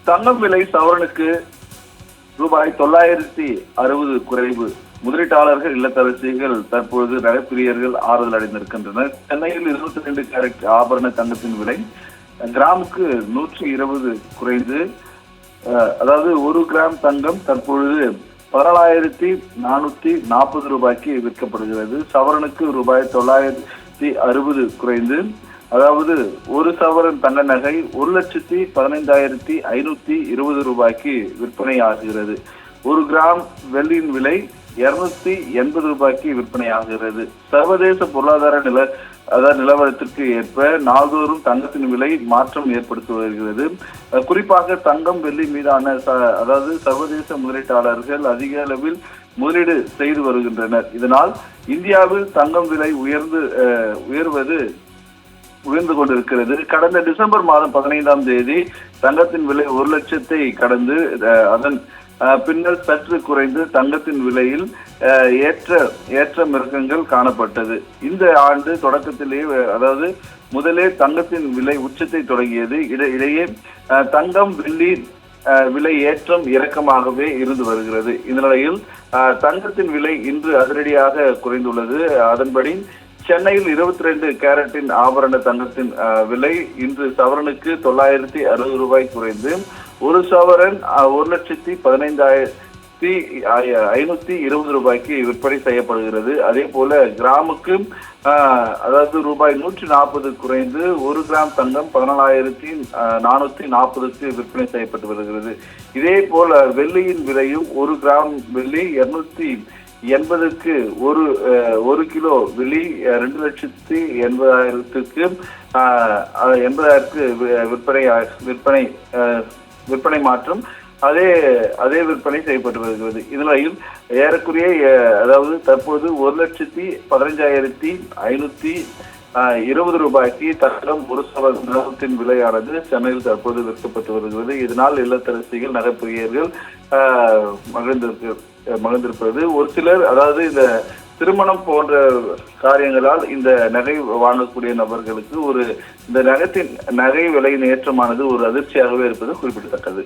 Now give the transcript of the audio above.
தங்கம் விலை சவரனுக்கு ரூபாய் 960 குறைவு. முதலீட்டாளர்கள், இல்லத்தரசிகள், தற்பொழுது நகைப்பிரியர்கள் ஆறுதல் அடைந்திருக்கின்றனர். சென்னையில் 22 கேரட் ஆபரண தங்கத்தின் விலை கிராமுக்கு 120 குறைந்து, அதாவது 1 கிராம் தங்கம் தற்பொழுது 14,440 ரூபாய்க்கு விற்கப்படுகிறது. சவரனுக்கு ரூபாய் 960 குறைந்து, அதாவது 1 சவரன் தங்க நகை 1,15,520 ரூபாய்க்கு விற்பனை ஆகிறது. 1 கிராம் வெள்ளியின் விலை 280 ரூபாய்க்கு விற்பனை ஆகிறது. சர்வதேச பொருளாதார நிலவரத்திற்கு ஏற்ப நாள்தோறும் தங்கத்தின் விலை மாற்றம் ஏற்படுத்தி வருகிறது. குறிப்பாக தங்கம், வெள்ளி மீதான அதாவது சர்வதேச முதலீட்டாளர்கள் அதிக அளவில் முதலீடு செய்து வருகின்றனர். இதனால் இந்தியாவில் தங்கம் விலை உயர்ந்து கொண்டிருக்கிறது. கடந்த டிசம்பர் மாதம் 15ஆம் தேதி தங்கத்தின் விலை 1 லட்சத்தை கடந்து, அதன் பின்னர் சற்று குறைந்து தங்கத்தின் விலையில் ஏற்ற இறக்கங்கள் காணப்பட்டது. இந்த ஆண்டு தொடக்கத்திலேயே, அதாவது முதலே தங்கத்தின் விலை உச்சத்தை தொடங்கியது. இடையே தங்கம், வெள்ளி விலை ஏற்றம் இறக்கமாகவே இருந்து வருகிறது. இந்த நிலையில் தங்கத்தின் விலை இன்று அதிரடியாக குறைந்துள்ளது. அதன்படி சென்னையில் 22 கேரட்டின் ஆபரண தங்கத்தின் விலை இன்று சவரனுக்கு 960 ரூபாய் குறைந்து 1 சவரன் 1,15,520 ரூபாய்க்கு விற்பனை செய்யப்படுகிறது. அதே போல கிராமுக்கு அதாவது ரூபாய் 140 குறைந்து 1 கிராம் தங்கம் 14,440க்கு விற்பனை செய்யப்பட்டு வருகிறது. இதே போல வெள்ளியின் விலையும் 1 கிராம் வெள்ளி 280க்கு, 1 கிலோ வெள்ளி 2,80,000க்கு விற்பனை மாற்றம் அதே விற்பனை செய்யப்பட்டு வருகிறது. இதனால் ஏறக்குறைய, அதாவது தற்போது 1,15,520 ரூபாய்க்கு தங்கம் 1 சவரத்தின் விலையானது சென்னையில் தற்போது விற்கப்பட்டு வருகிறது. இதனால் இல்லத்தரசிகள், நகைப்பிரியர்கள் மகிழ்ந்திருப்பது. ஒரு சிலர், அதாவது இந்த திருமணம் போன்ற காரியங்களால் இந்த நகை வாங்கக்கூடிய நபர்களுக்கு இந்த நகை விலையின் ஏற்றமானது ஒரு அதிர்ச்சியாகவே இருப்பது குறிப்பிடத்தக்கது.